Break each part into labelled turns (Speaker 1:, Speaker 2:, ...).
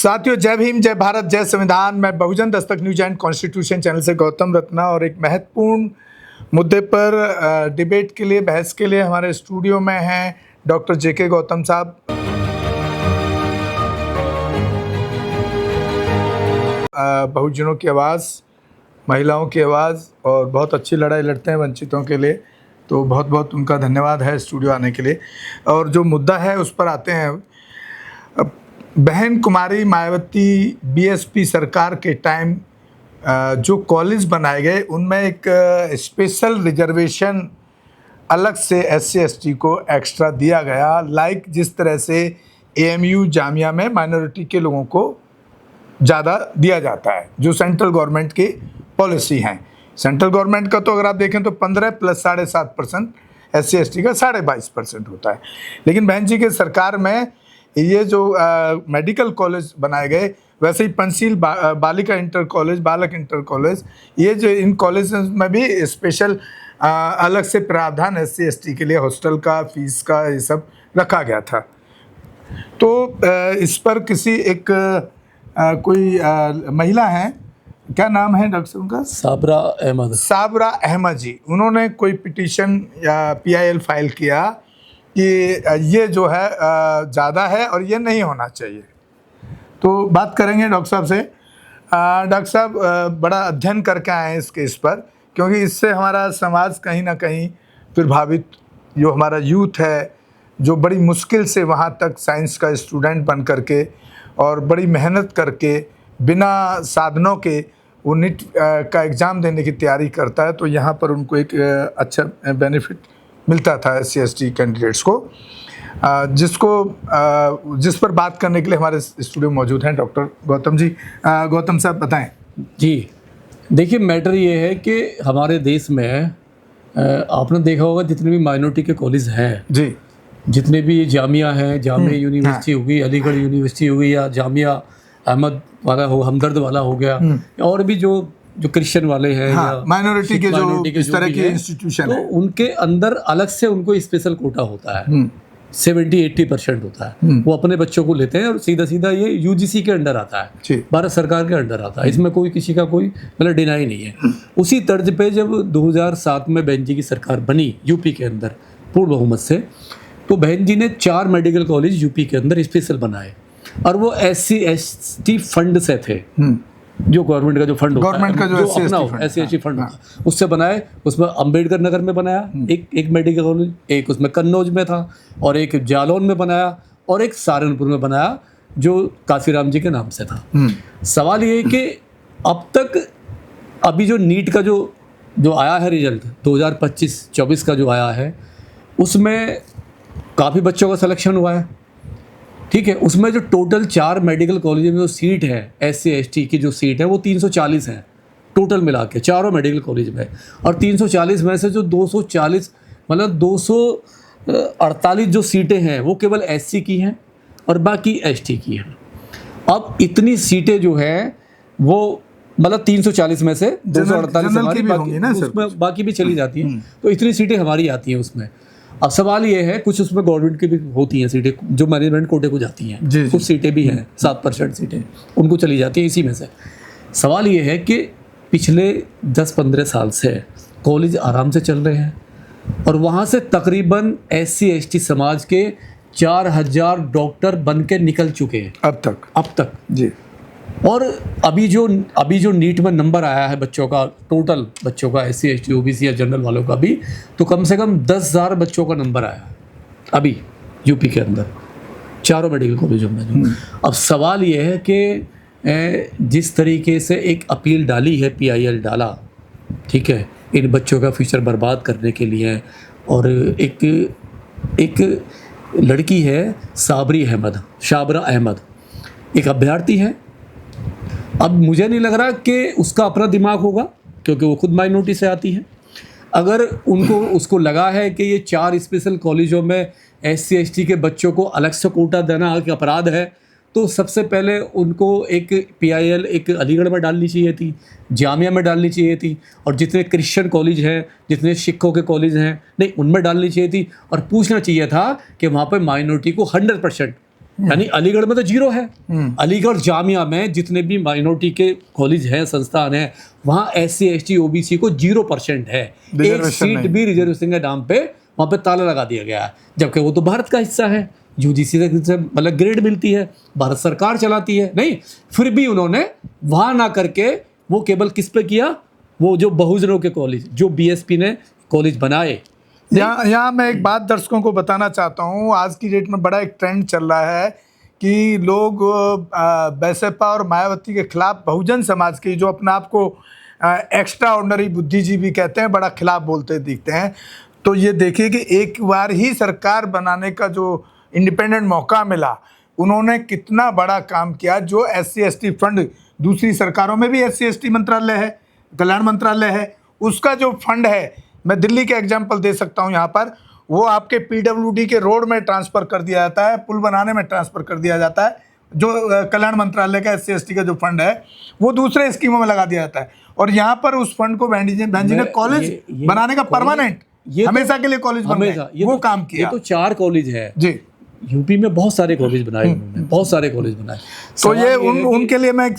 Speaker 1: साथियों, जय भीम, जय भारत, जय संविधान। मैं बहुजन Dastak news and constitution channel से गौतम रत्ना, और एक महत्वपूर्ण मुद्दे पर डिबेट के लिए, बहस के लिए हमारे स्टूडियो में हैं डॉक्टर जेके गौतम साहब। बहुजनों की आवाज़, महिलाओं की आवाज़, और बहुत अच्छी लड़ाई लड़ते हैं वंचितों के लिए, तो बहुत बहुत उनका धन्यवाद है स्टूडियो आने के लिए। और जो मुद्दा है उस पर आते हैं। बहन कुमारी मायावती बीएसपी सरकार के टाइम जो कॉलेज बनाए गए उनमें एक स्पेशल रिजर्वेशन अलग से SC/ST को एक्स्ट्रा दिया गया, लाइक जिस तरह से AMU जामिया में माइनॉरिटी के लोगों को ज़्यादा दिया जाता है, जो सेंट्रल गवर्नमेंट की पॉलिसी हैं। सेंट्रल गवर्नमेंट का तो अगर आप देखें तो 15 + 7.5%, SC/ST का 22.5% होता है। लेकिन बहन जी के सरकार में ये जो मेडिकल कॉलेज बनाए गए, वैसे ही पंचशील बालिका इंटर कॉलेज, बालक इंटर कॉलेज, ये जो इन कॉलेज में भी स्पेशल अलग से प्रावधान SC/ST के लिए हॉस्टल का, फीस का, ये सब रखा गया था। तो इस पर किसी एक कोई महिला हैं, क्या नाम है डॉक्टर उनका? साबरा अहमद जी। उन्होंने कोई पिटीशन या PIL फाइल किया कि ये जो है ज़्यादा है और ये नहीं होना चाहिए। तो बात करेंगे डॉक्टर साहब से। डॉक्टर साहब बड़ा अध्ययन करके आए हैं इस केस पर, क्योंकि इससे हमारा समाज कहीं ना कहीं प्रभावित, जो हमारा यूथ है, जो बड़ी मुश्किल से वहाँ तक साइंस का स्टूडेंट बन करके और बड़ी मेहनत करके बिना साधनों के वो नीट का एग्ज़ाम देने की तैयारी करता है, तो यहाँ पर उनको एक अच्छा बेनिफिट मिलता था SC/ST कैंडिडेट्स को, जिस पर बात करने के लिए हमारे स्टूडियो में मौजूद हैं डॉक्टर गौतम जी। गौतम साहब बताएं।
Speaker 2: जी देखिए, मैटर ये है कि हमारे देश में आपने देखा होगा जितने भी माइनॉरिटी के कॉलेज हैं जी, जितने भी जामिया हैं, जामिया यूनिवर्सिटी होगी, अलीगढ़ यूनिवर्सिटी होगी, या जामिया अहमद वाला हो, हमदर्द वाला हो गया, और भी जो क्रिश्चियन वाले हैं, या
Speaker 1: माइनॉरिटी के जो इस तरह के इंस्टीट्यूशन
Speaker 2: तो उनके अंदर अलग से उनको स्पेशल कोटा होता है। 70-80% होता है। वो अपने बच्चों को लेते हैं और सीधा सीधा ये UGC के अंडर आता है, भारत सरकार के अंडर आता है। इसमें कोई किसी का कोई मतलब डिनाई नहीं है। उसी तर्ज पे जब 2007 में बहन जी की सरकार बनी यूपी के अंदर पूर्ण बहुमत से, तो बहन जी ने 4 मेडिकल कॉलेज यूपी के अंदर स्पेशल बनाए, और वो SC/ST फंड से थे, जो गवर्नमेंट का जो फंड होता है, जो अपना SC/ST फंड होता है, उससे बनाए। उसमें अम्बेडकर नगर में बनाया एक मेडिकल कॉलेज, एक उसमें कन्नौज में था, और एक जालौन में बनाया, और एक सहारनपुर में बनाया, जो काशीराम जी के नाम से था। सवाल ये है कि अब तक अभी जो नीट का जो आया है रिजल्ट 2025-24 का जो आया है, उसमें काफ़ी बच्चों का सिलेक्शन हुआ है, ठीक है। उसमें जो टोटल 4 मेडिकल कॉलेज में जो सीट है SC/ST की जो सीट है वो 340 है टोटल मिला के, चारों मेडिकल कॉलेज में। और 340 में से जो 240 मतलब 248 जो सीटें हैं वो केवल SC की हैं और बाकी ST की हैं। अब इतनी सीटें जो हैं वो मतलब 340 में से 248 हमारी, बाकी भी चली जाती हैं, तो इतनी सीटें हमारी आती हैं उसमें। अब सवाल ये है, कुछ उसमें गवर्नमेंट की भी होती हैं सीटें, जो मैनेजमेंट कोटे को जाती हैं, कुछ सीटें भी हैं 7% सीटें उनको चली जाती हैं इसी में से। सवाल ये है कि पिछले 10-15 साल से कॉलेज आराम से चल रहे हैं, और वहाँ से तकरीबन SC/ST समाज के 4000 डॉक्टर बन के निकल चुके हैं अब तक जी। और अभी जो नीट में नंबर आया है बच्चों का, टोटल बच्चों का SC/ST OBC या जनरल वालों का भी, तो कम से कम 10,000 बच्चों का नंबर आया है अभी यूपी के अंदर, चारों मेडिकल कॉलेजों में। अब सवाल ये है कि जिस तरीके से एक अपील डाली है, PIL डाला, ठीक है, इन बच्चों का फ्यूचर बर्बाद करने के लिए, और एक लड़की है शाबरा अहमद, एक अभ्यर्थी है। अब मुझे नहीं लग रहा कि उसका अपना दिमाग होगा, क्योंकि वो खुद माइनॉरिटी से आती है। अगर उसको लगा है कि ये 4 स्पेशल कॉलेजों में SC/ST के बच्चों को अलग से कोटा देना एक अपराध है, तो सबसे पहले उनको एक PIL एक अलीगढ़ में डालनी चाहिए थी, जामिया में डालनी चाहिए थी, और जितने क्रिश्चियन कॉलेज हैं, जितने सिखों के कॉलेज हैं, नहीं उनमें डालनी चाहिए थी, और पूछना चाहिए था कि वहाँ पर माइनॉरिटी को 100% यानी अलीगढ़ में तो जीरो है। अलीगढ़ जामिया में जितने भी माइनॉरिटी के कॉलेज हैं, संस्थान हैं, वहाँ SC ST OBC को 0% है। एक सीट भी रिजर्वेशन के नाम पे वहाँ पे ताला लगा दिया गया है, जबकि वो तो भारत का हिस्सा है। UGC से मतलब ग्रेड मिलती है, भारत सरकार चलाती है। नहीं, फिर भी उन्होंने वहाँ ना करके वो केवल किस पे किया, वो जो बहुजनों के कॉलेज, जो BSP ने कॉलेज बनाए।
Speaker 1: यहाँ मैं एक बात दर्शकों को बताना चाहता हूँ। आज की डेट में बड़ा एक ट्रेंड चल रहा है कि लोग बैसपा और मायावती के खिलाफ बहुजन समाज के जो अपने आप को एक्स्ट्रा ऑर्डिनरी बुद्धिजीवी कहते हैं, बड़ा खिलाफ बोलते दिखते हैं। तो ये देखिए कि एक बार ही सरकार बनाने का जो इंडिपेंडेंट मौका मिला, उन्होंने कितना बड़ा काम किया। जो SC ST फंड, दूसरी सरकारों में भी SC ST मंत्रालय है, कल्याण मंत्रालय है, उसका जो फंड है, मैं दिल्ली के एग्जाम्पल दे सकता हूँ यहाँ पर, वो आपके PWD के रोड में ट्रांसफ़र कर दिया जाता है, पुल बनाने में ट्रांसफ़र कर दिया जाता है। जो कल्याण मंत्रालय का SC ST का जो फंड है वो दूसरे स्कीमों में लगा दिया जाता है, और यहाँ पर उस फंड को बहन जी ने कॉलेज बनाने का परमानेंट हमेशा के लिए कॉलेज बनाया, वो काम किया।
Speaker 2: ये तो 4 कॉलेज है
Speaker 1: जी।
Speaker 2: यूपी में बहुत सारे कॉलेज बनाए उन्होंने, बहुत सारे कॉलेज बनाए।
Speaker 1: तो ये उनके लिए मैं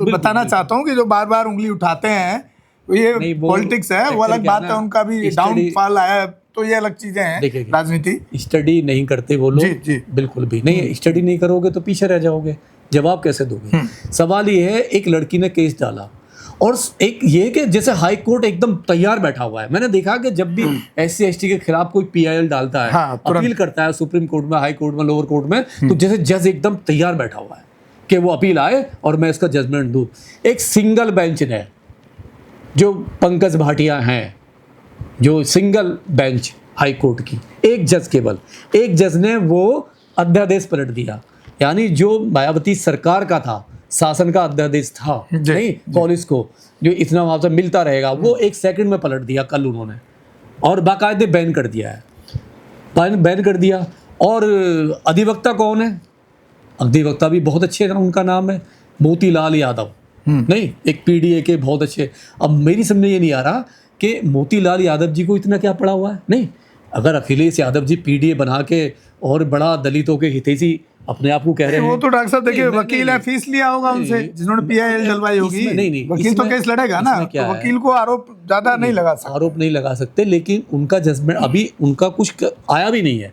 Speaker 1: बताना चाहता हूँ कि जो बार बार उंगली उठाते हैं, ये पॉलिटिक्स है, वो अलग बात है, उनका भी डाउनफॉल आया, तो ये अलग चीजें हैं। राजनीति
Speaker 2: स्टडी नहीं करते वो लोग, जी। बिल्कुल भी नहीं। स्टडी नहीं करोगे तो पीछे रह जाओगे, जवाब कैसे दोगे? सवाल ये है, एक लड़की ने केस डाला, और एक ये कि जैसे हाई कोर्ट एकदम तैयार बैठा हुआ है। मैंने देखा कि जब भी SC ST के खिलाफ कोई PIL डालता है, अपील करता है सुप्रीम कोर्ट में, हाई कोर्ट में, लोअर कोर्ट में, तो जैसे जज एकदम तैयार बैठा हुआ है कि वो अपील आए और मैं इसका जजमेंट दूं। एक सिंगल बेंच ने, जो पंकज भाटिया हैं, जो सिंगल बेंच हाई कोर्ट की, एक जज, केवल एक जज ने वो अध्यादेश पलट दिया। यानी जो मायावती सरकार का था, शासन का अध्यादेश था नहीं, कॉलेज को जो इतना मुआवजा मिलता रहेगा, वो 1 सेकंड में पलट दिया कल उन्होंने, और बाकायदे बैन कर दिया है, बैन कर दिया। और अधिवक्ता कौन है? अधिवक्ता भी बहुत अच्छे, उनका नाम है मोतीलाल यादव, नहीं, एक PDA के बहुत अच्छे। अब मेरी समझ में ये नहीं आ रहा कि मोतीलाल यादव जी को इतना क्या पड़ा हुआ है। नहीं, अगर अखिलेश यादव जी PDA बना के और बड़ा दलितों के हितैषी अपने आप को कह रहे हैं,
Speaker 1: वो तो डॉक्टर साहब देखिए, वकील है, फीस लिया होगा उनसे, जिन्होंने PIL डलवाई होगी। नहीं, वकील तो केस लड़ेगा ना, तो वकील को आरोप ज्यादा नहीं लगा सकते,
Speaker 2: आरोप नहीं लगा सकते। लेकिन उनका जजमेंट अभी, उनका कुछ आया भी नहीं है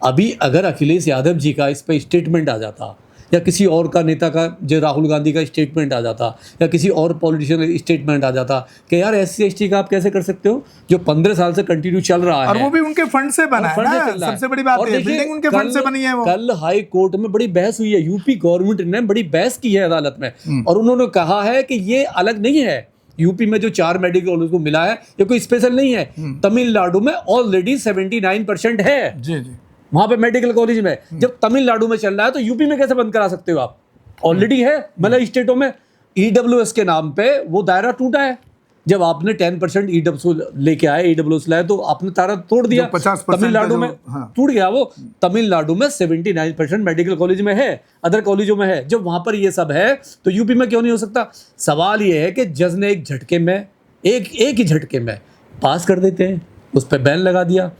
Speaker 2: अभी। अगर अखिलेश यादव जी का इस पे स्टेटमेंट आ जाता, या किसी और का नेता का, जो राहुल गांधी का स्टेटमेंट आ जाता, या किसी और पॉलिटिशियन का स्टेटमेंट आ जाता कि यार SC ST का आप कैसे कर सकते हो, जो 15 साल से कंटिन्यू चल रहा है,
Speaker 1: और वो भी उनके फंड से बना है ना, सबसे बड़ी बात है, बिल्डिंग उनके फंड से बनी है। वो
Speaker 2: कल हाई कोर्ट में बड़ी बहस हुई है, यूपी गवर्नमेंट ने बड़ी बहस की है अदालत में, और उन्होंने कहा है कि ये अलग नहीं है। यूपी में जो 4 मेडिकल कॉलेज को मिला है, ये कोई स्पेशल नहीं है। तमिलनाडु में ऑलरेडी 79% है
Speaker 1: जी जी,
Speaker 2: वहां पे मेडिकल कॉलेज में। जब तमिलनाडु में चल रहा है तो यूपी में कैसे बंद करा सकते हो आप? ऑलरेडी है, मतलब स्टेटों में EWS के नाम पे वो दायरा टूटा है। जब आपने 10% EWS लेके आए, EWS लाए, तो आपने दायरा तोड़ दिया।
Speaker 1: 50%
Speaker 2: तमिलनाडु में टूट गया वो। तमिलनाडु में 79% मेडिकल कॉलेज में है, अदर कॉलेजों में है। जब वहां पर ये सब है तो यूपी में क्यों नहीं हो सकता? सवाल ये है कि जज ने एक झटके में, एक ही झटके में पास कर देते हैं, उस पर बैन लगा दिया।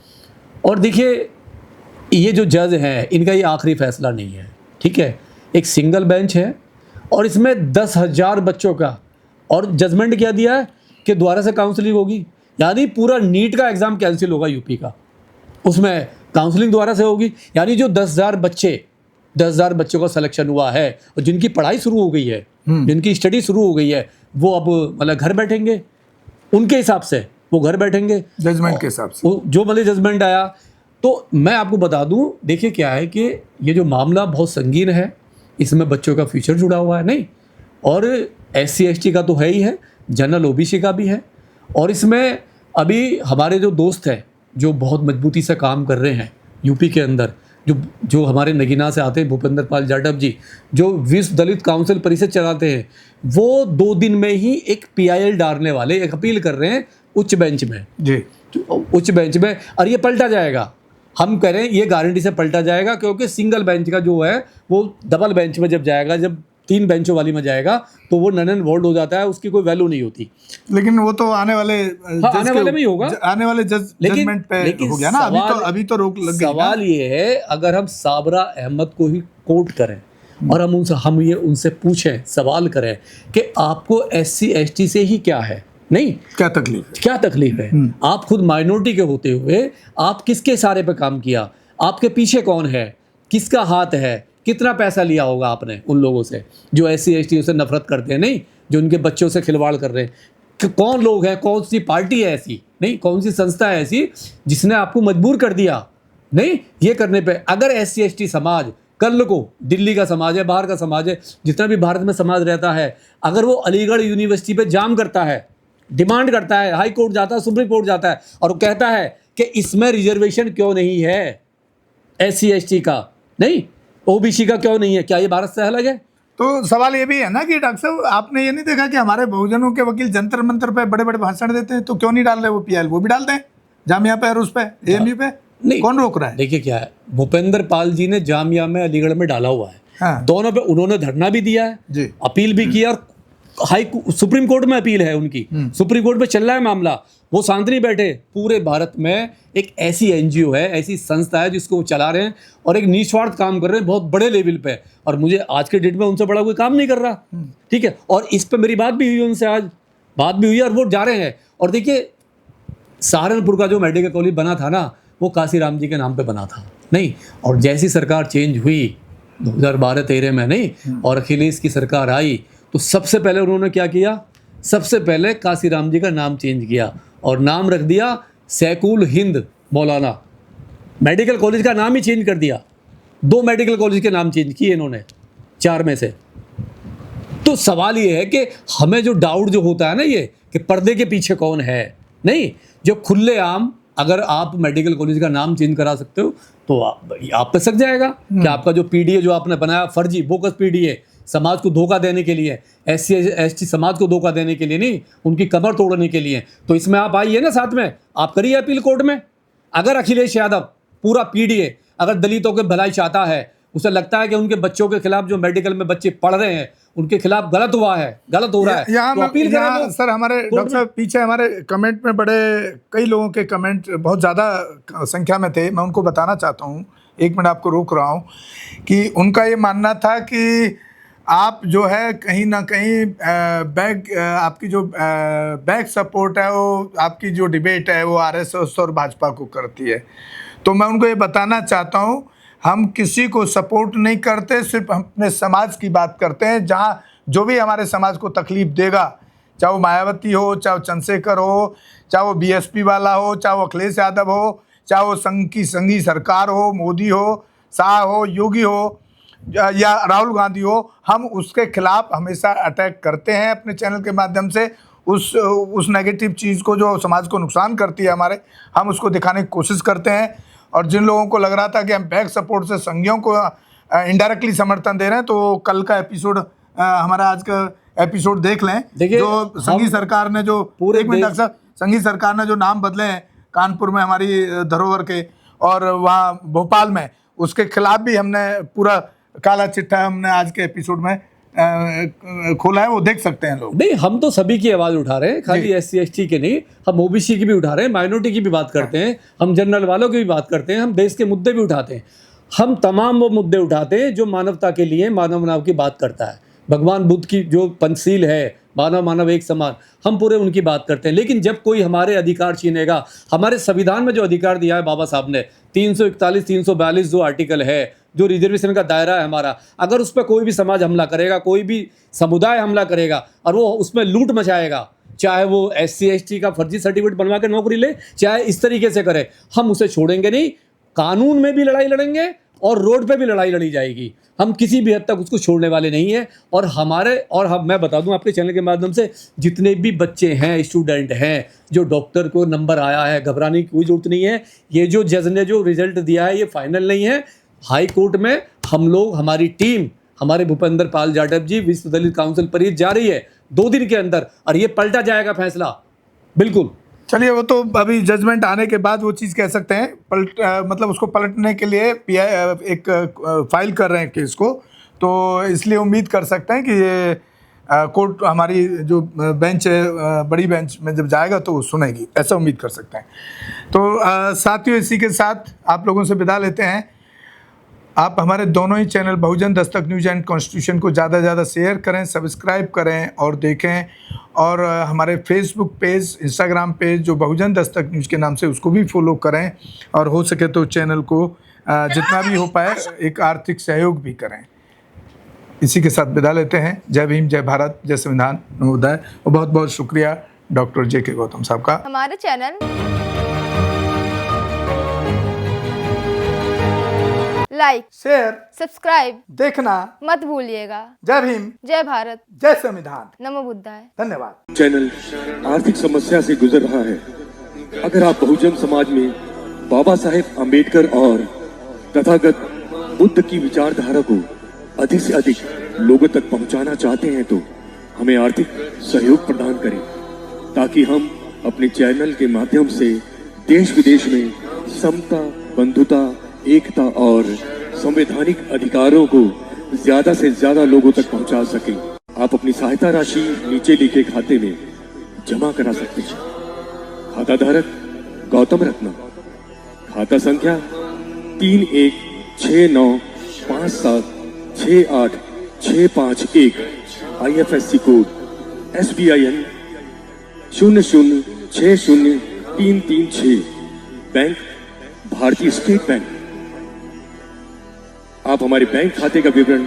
Speaker 2: और देखिए, ये जो जज हैं, इनका ये आखिरी फैसला नहीं है, ठीक है। एक सिंगल बेंच है, और इसमें 10,000 बच्चों का, और जजमेंट क्या दिया है कि दोबारा से काउंसलिंग होगी। यानी पूरा नीट का एग्ज़ाम कैंसिल होगा यूपी का, उसमें काउंसलिंग दोबारा से होगी। यानी जो 10,000 बच्चों का सिलेक्शन हुआ है, और जिनकी पढ़ाई शुरू हो गई है, जिनकी स्टडी शुरू हो गई है, वो अब मतलब घर बैठेंगे, उनके हिसाब से वो घर बैठेंगे,
Speaker 1: जजमेंट के हिसाब से
Speaker 2: जो मतलब जजमेंट आया। तो मैं आपको बता दूं, देखिए क्या है कि ये जो मामला बहुत संगीन है, इसमें बच्चों का फ्यूचर जुड़ा हुआ है, नहीं, और SC ST का तो है ही है, जनरल OBC का भी है। और इसमें अभी हमारे जो दोस्त हैं, जो बहुत मजबूती से काम कर रहे हैं यूपी के अंदर, जो हमारे नगीना से आते हैं, भूपेंद्र पाल जाटव जी, जो विश्व दलित काउंसिल परिषद चलाते हैं, वो 2 दिन में ही एक PIL डालने वाले, एक अपील कर रहे हैं उच्च बेंच में
Speaker 1: जी,
Speaker 2: उच्च बेंच में। और ये पलटा जाएगा, हम कह रहे हैं ये गारंटी से पलटा जाएगा, क्योंकि सिंगल बेंच का जो है वो डबल बेंच में जब जाएगा, जब 3 बेंचों वाली में जाएगा तो वो नन एंड वोल्ड हो जाता है, उसकी कोई वैल्यू नहीं होती।
Speaker 1: लेकिन वो तो आने वाले
Speaker 2: आने वाले में ही होगा,
Speaker 1: आने वाले जजमेंट पे हो गया ना। अभी तो रोक लग गई।
Speaker 2: सवाल ये है, अगर हम साबरा अहमद को ही कोट करें और हम उनसे पूछें, सवाल करें कि आपको SC ST से ही क्या है, नहीं
Speaker 1: क्या तकलीफ है,
Speaker 2: आप खुद माइनॉरिटी के होते हुए आप किसके इशारे पे काम किया, आपके पीछे कौन है, किसका हाथ है, कितना पैसा लिया होगा आपने उन लोगों से जो SC ST से नफरत करते हैं, नहीं, जो उनके बच्चों से खिलवाड़ कर रहे हैं, कि कौन लोग हैं, कौन सी पार्टी है ऐसी, नहीं, कौन सी संस्था है ऐसी जिसने आपको मजबूर कर दिया, नहीं, ये करने पे। अगर SC ST समाज कल को, दिल्ली का समाज है, बाहर का समाज है, जितना भी भारत में समाज रहता है, अगर वो अलीगढ़ यूनिवर्सिटी पे जाम करता है, डिमांड करता है, हाई कोर्ट जाता है, सुप्रीम कोर्ट जाता है और कहता है कि इसमें रिजर्वेशन क्यों नहीं है SC ST का, नहीं, OBC का क्यों नहीं है, क्या ये भारत से अलग है?
Speaker 1: तो सवाल ये भी है ना कि डॉक्टर साहब, आपने ये नहीं देखा कि हमारे बहुजनों के वकील जंतर मंतर पे बड़े बड़े भाषण देते हैं, तो क्यों नहीं डाल रहे वो PIL? वो भी डालते हैं जामिया पे और उस पे AMU पे,
Speaker 2: नहीं,
Speaker 1: कौन रोक रहा है?
Speaker 2: देखिए क्या है, भूपेंद्र पाल जी ने जामिया में, अलीगढ़ में डाला हुआ है।
Speaker 1: हाँ।
Speaker 2: दोनों पे उन्होंने धरना भी दिया है
Speaker 1: जी,
Speaker 2: अपील भी किया और सुप्रीम कोर्ट में अपील है उनकी, सुप्रीम कोर्ट में चल रहा है मामला, वो शांत नहीं बैठे। पूरे भारत में एक ऐसी NGO है, ऐसी संस्था है जिसको वो चला रहे हैं और एक निस्वार्थ काम कर रहे हैं बहुत बड़े लेवल पे, और मुझे आज के डेट में उनसे बड़ा कोई काम नहीं कर रहा, ठीक है। और इस पे मेरी बात भी हुई उनसे, आज बात भी हुई और वो जा रहे हैं। और देखिए, सहारनपुर का जो मेडिकल कॉलेज बना था ना, वो काशीराम जी के नाम पे बना था, नहीं, और जैसी सरकार चेंज हुई 2012-13 में, नहीं, और अखिलेश की सरकार आई, तो सबसे पहले उन्होंने क्या किया, सबसे पहले काशीराम जी का नाम चेंज किया और नाम रख दिया सैकुल हिंद मौलाना। मेडिकल कॉलेज का नाम ही चेंज कर दिया, 2 मेडिकल कॉलेज के नाम चेंज किए इन्होंने 4 में से। तो सवाल ये है कि हमें जो डाउट जो होता है ना, ये कि पर्दे के पीछे कौन है, नहीं, जो खुलेआम अगर आप मेडिकल कॉलेज का नाम चेंज करा सकते हो तो आप पे सक जाएगा कि आपका जो PDA जो आपने बनाया फर्जी बोगस PDA, समाज को धोखा देने के लिए, SC ST समाज को धोखा देने के लिए, नहीं, उनकी कमर तोड़ने के लिए, तो इसमें आप आइए ना साथ में, आप करिए अपील कोर्ट में। अगर अखिलेश यादव पूरा PDA अगर दलितों के भलाई चाहता है, उसे लगता है कि उनके बच्चों के खिलाफ जो मेडिकल में बच्चे पढ़ रहे हैं उनके खिलाफ गलत हुआ है, गलत हो रहा है, तो अपील करें।
Speaker 1: सर, हमारे डॉक्टर साहब पीछे हमारे कमेंट में बड़े कई लोगों के कमेंट बहुत ज़्यादा संख्या में थे, मैं उनको बताना चाहता हूँ, 1 मिनट आपको रोक रहा हूँ, कि उनका ये मानना था कि आप जो है कहीं ना कहीं आपकी जो बैक सपोर्ट है, वो आपकी जो डिबेट है वो RSS और भाजपा को करती है। तो मैं उनको ये बताना चाहता हूँ, हम किसी को सपोर्ट नहीं करते, सिर्फ हम अपने समाज की बात करते हैं। जहाँ जो भी हमारे समाज को तकलीफ़ देगा, चाहे वो मायावती हो, चाहे वो चंद्रशेखर हो, चाहे वो BSP वाला हो, चाहे वो अखिलेश यादव हो, चाहे वो संघी सरकार हो, मोदी हो, शाह हो, योगी हो या राहुल गांधी हो, हम उसके खिलाफ हमेशा अटैक करते हैं अपने चैनल के माध्यम से। उस नेगेटिव चीज़ को जो समाज को नुकसान करती है हमारे, हम उसको दिखाने की कोशिश करते हैं। और जिन लोगों को लग रहा था कि हम बैक सपोर्ट से संघियों को इनडायरेक्टली समर्थन दे रहे हैं, तो कल का एपिसोड, हमारा आज का एपिसोड देख लें। जो संघी सरकार ने जो पूरे संघी सरकार ने जो नाम बदले हैं कानपुर में हमारी धरोहर के, और वहाँ भोपाल में, उसके खिलाफ भी हमने पूरा काला चिट्ठा हमने आज के एपिसोड में खोला है, वो देख सकते हैं लोग।
Speaker 2: नहीं, हम तो सभी की आवाज़ उठा रहे हैं, खाली SC ST के नहीं, हम OBC की भी उठा रहे हैं, माइनॉरिटी की भी बात करते हैं, हम जनरल वालों की भी बात करते हैं, हम देश के मुद्दे भी उठाते हैं, हम तमाम वो मुद्दे उठाते हैं जो मानवता के लिए, मानव की बात करता है। भगवान बुद्ध की जो पंचशील है, मानव एक समान, हम पूरे उनकी बात करते हैं। लेकिन जब कोई हमारे अधिकार छीनेगा, हमारे संविधान में जो अधिकार दिया है बाबा साहब ने, 341, 342 जो आर्टिकल है, जो रिजर्वेशन का दायरा है हमारा, अगर उस पर कोई भी समाज हमला करेगा, कोई भी समुदाय हमला करेगा और वो उसमें लूट मचाएगा, चाहे वो SC ST का फर्जी सर्टिफिकेट बनवा के नौकरी ले, चाहे इस तरीके से करे, हम उसे छोड़ेंगे नहीं। कानून में भी लड़ाई लड़ेंगे और रोड पे भी लड़ाई लड़ी जाएगी, हम किसी भी हद तक उसको छोड़ने वाले नहीं हैं। और हम मैं बता दूं आपके चैनल के माध्यम से, जितने भी बच्चे हैं, स्टूडेंट हैं, जो डॉक्टर को नंबर आया है, घबराने की कोई जरूरत नहीं है। ये जो जज ने जो रिजल्ट दिया है ये फाइनल नहीं है, हाई कोर्ट में हम लोग, हमारी टीम, हमारे भूपेंद्र पाल जाटव जी, विश्व दलित काउंसिल परिषद जा रही है 2 दिन के अंदर, और ये पलटा जाएगा फैसला, बिल्कुल।
Speaker 1: चलिए, वो तो अभी जजमेंट आने के बाद वो चीज़ कह सकते हैं, मतलब उसको पलटने के लिए एक फाइल कर रहे हैं केस को, तो इसलिए उम्मीद कर सकते हैं कि ये कोर्ट हमारी जो बेंच है, बड़ी बेंच में जब जाएगा तो वो सुनेगी, ऐसा उम्मीद कर सकते हैं। तो साथियों, इसी के साथ आप लोगों से विदा लेते हैं। आप हमारे दोनों ही channel Bahujan Dastak news and constitution को ज़्यादा से ज़्यादा शेयर करें, सब्सक्राइब करें और देखें। और हमारे फेसबुक पेज, इंस्टाग्राम पेज जो बहुजन दस्तक न्यूज़ के नाम से, उसको भी फॉलो करें। और हो सके तो चैनल को जितना भी हो पाए एक आर्थिक सहयोग भी करें। इसी के साथ विदा लेते हैं। जय भीम, जय भारत, जय संविधान, नमोदय। और बहुत बहुत शुक्रिया डॉक्टर जे.के. गौतम साहब का।
Speaker 3: हमारे चैनल लाइक,
Speaker 1: शेयर,
Speaker 3: सब्सक्राइब
Speaker 1: देखना
Speaker 3: मत भूलिएगा।
Speaker 1: जय भीम,
Speaker 3: जय भारत,
Speaker 1: जय संविधान,
Speaker 3: नमो बुद्धाय।
Speaker 1: धन्यवाद।
Speaker 4: चैनल आर्थिक समस्या से गुजर रहा है। अगर आप बहुजन समाज में बाबा साहेब अम्बेडकर और तथागत बुद्ध की विचारधारा को अधिक से अधिक लोगों तक पहुंचाना चाहते हैं तो हमें आर्थिक सहयोग प्रदान करें, ताकि हम अपने चैनल के माध्यम से देश विदेश में समता, बंधुता, एकता और संवैधानिक अधिकारों को ज्यादा से ज्यादा लोगों तक पहुंचा सकें। आप अपनी सहायता राशि नीचे लिखे खाते में जमा करा सकते हैं। खाता धारक गौतम रत्ना, खाता संख्या 3169576865 IFSC कोड SBIN 0060336, बैंक भारतीय स्टेट बैंक। आप हमारे बैंक खाते का विवरण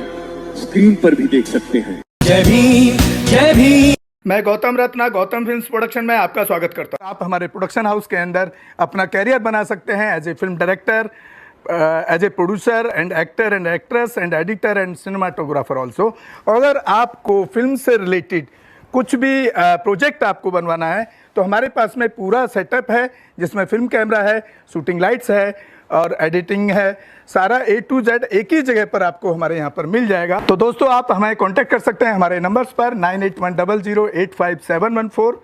Speaker 4: स्क्रीन पर भी देख सकते हैं।
Speaker 5: जय भीम, जय भीम।
Speaker 1: मैं गौतम रत्ना, गौतम फिल्म्स प्रोडक्शन में आपका स्वागत करता हूं। आप हमारे प्रोडक्शन हाउस के अंदर अपना कैरियर बना सकते हैं as a film director, as a producer and actor and actress and editor and cinematographer also. अगर आपको फिल्म से रिलेटेड कुछ भी प्रोजेक्ट आपको बनवाना है तो हमारे पास में पूरा सेटअप है, जिसमें फिल्म कैमरा है, शूटिंग लाइट्स है और एडिटिंग है। सारा A to Z एक ही जगह पर आपको हमारे यहाँ पर मिल जाएगा। तो दोस्तों, आप हमें कांटेक्ट कर सकते हैं हमारे नंबर्स पर 9810085714।